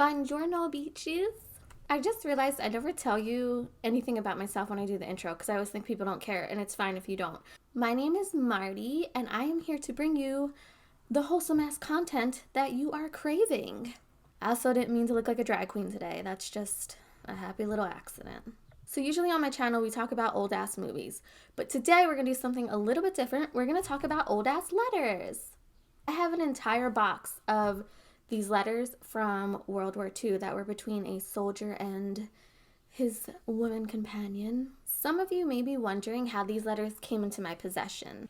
Buongiorno, beaches. I just realized I never tell you anything about myself when I do the intro because I always think people don't care, and it's fine if you don't. My name is Marty, and I am here to bring you the wholesome ass content that you are craving. I also didn't mean to look like a drag queen today. That's just a happy little accident. So, usually on my channel, we talk about old ass movies, but today we're gonna do something a little bit different. We're gonna talk about old ass letters. I have an entire box of these letters from World War II that were between a soldier and his woman companion. Some of you may be wondering how these letters came into my possession.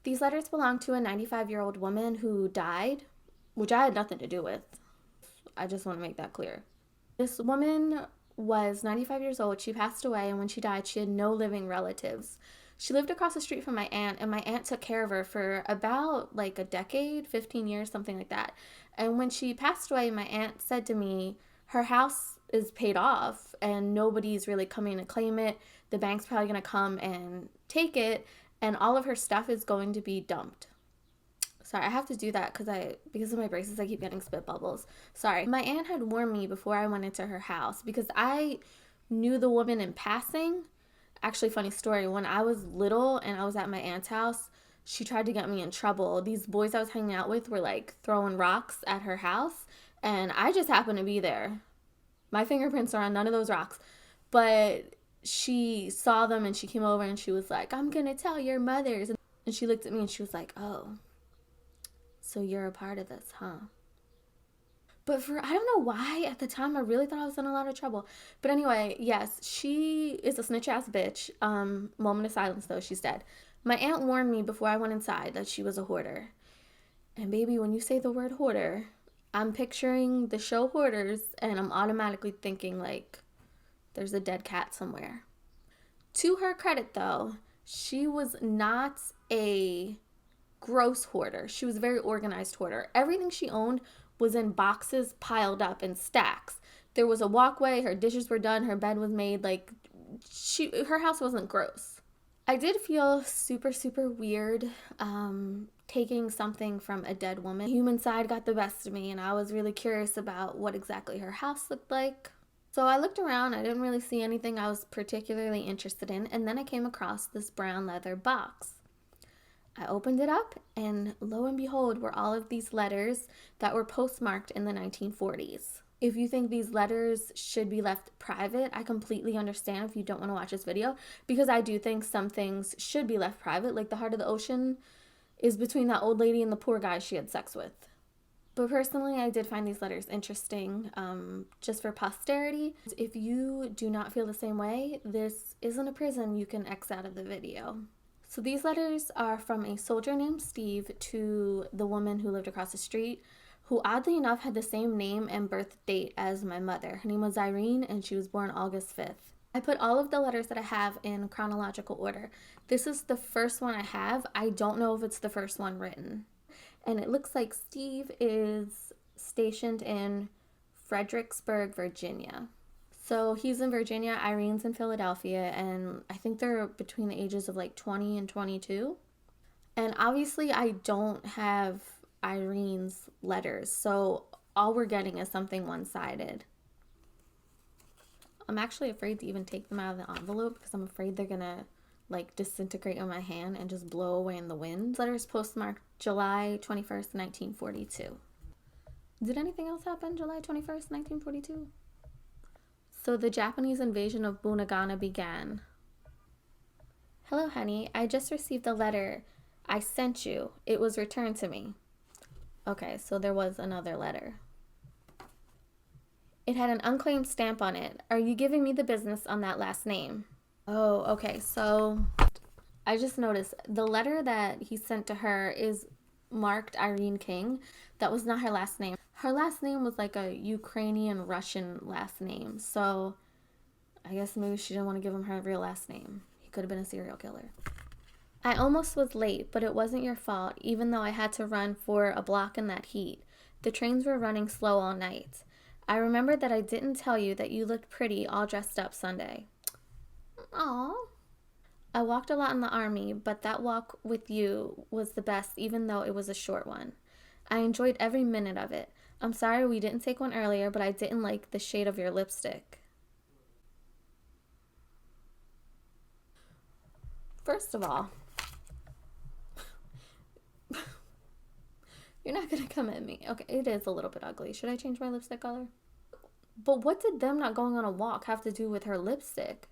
These letters belong to a 95-year-old woman who died, which I had nothing to do with. I just want to make that clear. This woman was 95 years old. She passed away, and when she died, she had no living relatives. She lived across the street from my aunt, and my aunt took care of her for about like a decade, 15 years, something like that. And when she passed away, my aunt said to me, her house is paid off and nobody's really coming to claim it. The bank's probably going to come and take it, and all of her stuff is going to be dumped. Sorry, I have to do that because of my braces, I keep getting spit bubbles. Sorry. My aunt had warned me before I went into her house because I knew the woman in passing. Actually, funny story, when I was little and I was at my aunt's house, she tried to get me in trouble. These boys I was hanging out with were like throwing rocks at her house, and I just happened to be there. My fingerprints are on none of those rocks, but she saw them and she came over and she was like, "I'm gonna tell your mothers." And she looked at me and she was like, "Oh, so you're a part of this, huh?" But I don't know why, at the time, I really thought I was in a lot of trouble. But anyway, yes, she is a snitch ass bitch. Moment of silence, though, she's dead. My aunt warned me before I went inside that she was a hoarder. And baby, when you say the word hoarder, I'm picturing the show Hoarders, and I'm automatically thinking, like, there's a dead cat somewhere. To her credit, though, she was not a gross hoarder. She was a very organized hoarder. Everything she owned was in boxes piled up in stacks. There was a walkway, her dishes were done, her bed was made. Like, her house wasn't gross. I did feel super weird taking something from a dead woman. The human side got the best of me, and I was really curious about what exactly her house looked like. So I looked around. I didn't really see anything I was particularly interested in, and then I came across this brown leather box. I opened it up, and lo and behold were all of these letters that were postmarked in the 1940s. If you think these letters should be left private, I completely understand if you don't want to watch this video, because I do think some things should be left private, like the heart of the ocean is between that old lady and the poor guy she had sex with. But personally, I did find these letters interesting, just for posterity. If you do not feel the same way, this isn't a prison. You can X out of the video. So these letters are from a soldier named Steve to the woman who lived across the street, who oddly enough had the same name and birth date as my mother. Her name was Irene, and she was born August 5th. I put all of the letters that I have in chronological order. This is the first one I have. I don't know if it's the first one written. And it looks like Steve is stationed in Fredericksburg, Virginia. So he's in Virginia, Irene's in Philadelphia, and I think they're between the ages of like 20 and 22. And obviously I don't have Irene's letters, so all we're getting is something one-sided. I'm actually afraid to even take them out of the envelope because I'm afraid they're gonna like disintegrate in my hand and just blow away in the wind. This letter is postmarked July 21st, 1942. Did anything else happen July 21st, 1942? So the Japanese invasion of Bunagana began. Hello, honey. I just received the letter I sent you. It was returned to me. Okay, so there was another letter. It had an unclaimed stamp on it. Are you giving me the business on that last name? Oh, okay. So I just noticed the letter that he sent to her is marked Irene King. That was not her last name. Her last name was like a Ukrainian Russian last name. So I guess maybe she didn't want to give him her real last name. He could have been a serial killer. I almost was late, but it wasn't your fault, even though I had to run for a block in that heat. The trains were running slow all night. I remember that I didn't tell you that you looked pretty all dressed up Sunday. Aw. I walked a lot in the army, but that walk with you was the best, even though it was a short one. I enjoyed every minute of it. I'm sorry we didn't take one earlier, but I didn't like the shade of your lipstick. First of all, you're not gonna come at me. Okay, it is a little bit ugly. Should I change my lipstick color? But what did them not going on a walk have to do with her lipstick?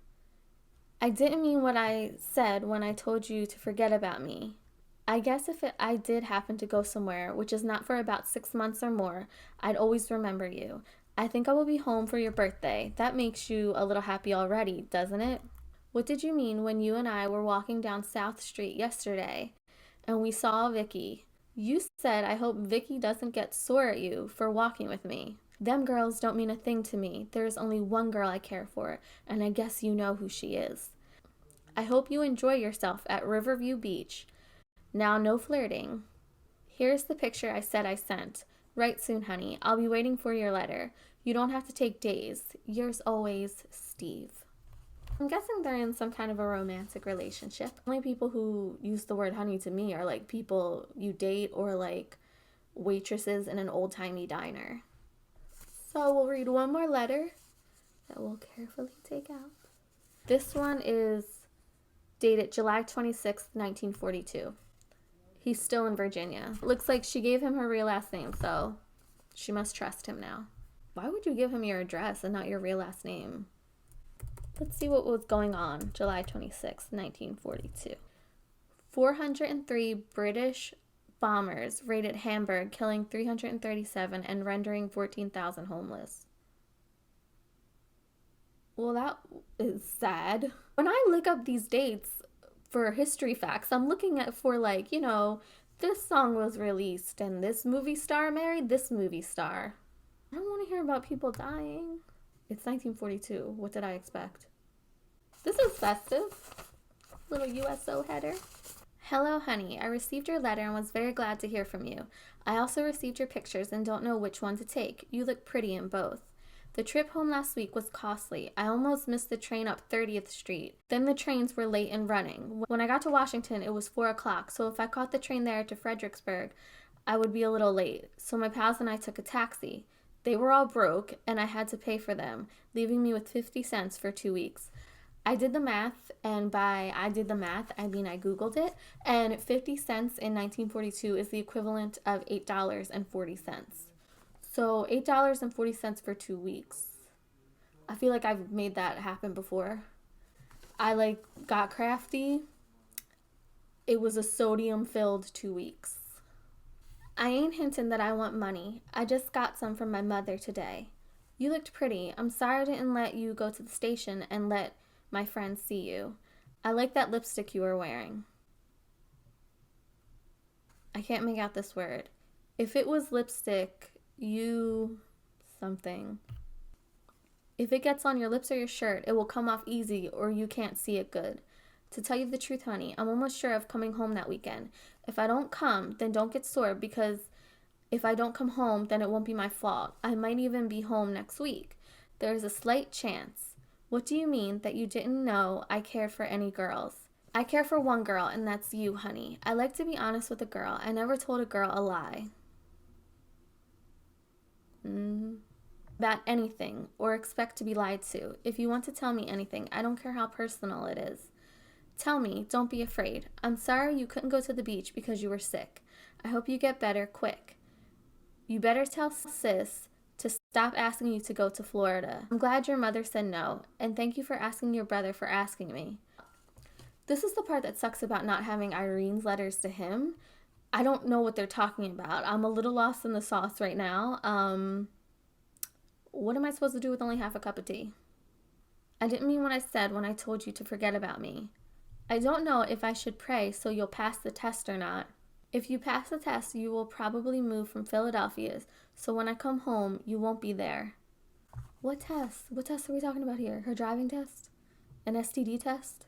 I didn't mean what I said when I told you to forget about me. I guess if I did happen to go somewhere, which is not for about 6 months or more, I'd always remember you. I think I will be home for your birthday. That makes you a little happy already, doesn't it? What did you mean when you and I were walking down South Street yesterday and we saw Vicky? You said I hope Vicky doesn't get sore at you for walking with me. Them girls don't mean a thing to me. There's only one girl I care for, and I guess you know who she is. I hope you enjoy yourself at Riverview Beach. Now, no flirting. Here's the picture I said I sent. Write soon, honey. I'll be waiting for your letter. You don't have to take days. Yours always, Steve. I'm guessing they're in some kind of a romantic relationship. Only people who use the word honey to me are like people you date or like waitresses in an old-timey diner. So we'll read one more letter that we'll carefully take out. This one is dated July 26th, 1942. He's still in Virginia. Looks like she gave him her real last name, so she must trust him now. Why would you give him your address and not your real last name? Let's see what was going on July 26th, 1942. 403 British bombers raided Hamburg, killing 337 and rendering 14,000 homeless. Well, that is sad. When I look up these dates for history facts, I'm looking at for like, this song was released and this movie star married this movie star. I don't want to hear about people dying. It's 1942. What did I expect? This is festive. Little USO header. Hello, honey. I received your letter and was very glad to hear from you. I also received your pictures and don't know which one to take. You look pretty in both. The trip home last week was costly. I almost missed the train up 30th Street. Then the trains were late in running. When I got to Washington, it was 4 o'clock, so if I caught the train there to Fredericksburg, I would be a little late. So my pals and I took a taxi. They were all broke, and I had to pay for them, leaving me with 50 cents for 2 weeks. I did the math, and by I did the math, I mean I Googled it, and 50 cents in 1942 is the equivalent of $8.40. So $8.40 for 2 weeks. I feel like I've made that happen before. I got crafty. It was a sodium-filled 2 weeks. I ain't hinting that I want money. I just got some from my mother today. You looked pretty. I'm sorry I didn't let you go to the station and let my friends see you. I like that lipstick you were wearing. I can't make out this word. If it was lipstick, something. If it gets on your lips or your shirt, it will come off easy or you can't see it good. To tell you the truth, honey, I'm almost sure of coming home that weekend. If I don't come, then don't get sore because if I don't come home, then it won't be my fault. I might even be home next week. There's a slight chance. What do you mean that you didn't know I cared for any girls? I care for one girl, and that's you, honey. I like to be honest with a girl. I never told a girl a lie. About anything, or expect to be lied to. If you want to tell me anything, I don't care how personal it is. Tell me, don't be afraid. I'm sorry you couldn't go to the beach because you were sick. I hope you get better quick. You better tell sis to stop asking you to go to Florida. I'm glad your mother said no, and thank you for asking your brother for asking me. This is the part that sucks about not having Irene's letters to him. I don't know what they're talking about. I'm a little lost in the sauce right now. What am I supposed to do with only half a cup of tea? I didn't mean what I said when I told you to forget about me. I don't know if I should pray so you'll pass the test or not. If you pass the test, you will probably move from Philadelphia, so when I come home, you won't be there. What test? What test are we talking about here? Her driving test? An STD test?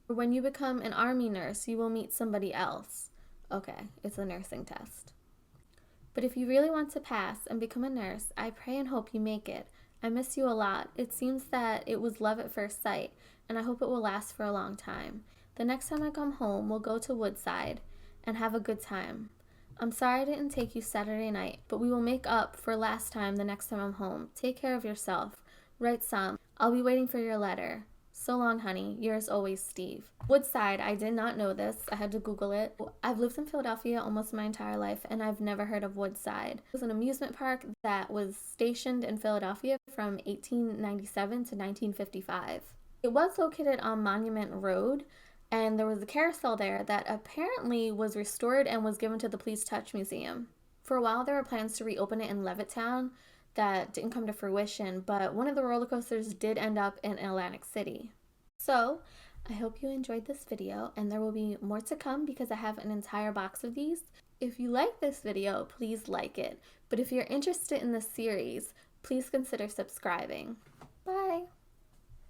When you become an army nurse, you will meet somebody else. Okay, it's a nursing test. But if you really want to pass and become a nurse, I pray and hope you make it. I miss you a lot. It seems that it was love at first sight, and I hope it will last for a long time. The next time I come home, we'll go to Woodside and have a good time. I'm sorry I didn't take you Saturday night, but we will make up for last time the next time I'm home. Take care of yourself. Write some. I'll be waiting for your letter. So long, honey. Yours always, Steve. Woodside, I did not know this. I had to Google it. I've lived in Philadelphia almost my entire life, and I've never heard of Woodside. It was an amusement park that was stationed in Philadelphia from 1897 to 1955. It was located on Monument Road, and there was a carousel there that apparently was restored and was given to the Please Touch Museum. For a while, there were plans to reopen it in Levittown that didn't come to fruition, but one of the roller coasters did end up in Atlantic City. So, I hope you enjoyed this video, and there will be more to come because I have an entire box of these. If you like this video, please like it. But if you're interested in this series, please consider subscribing. Bye!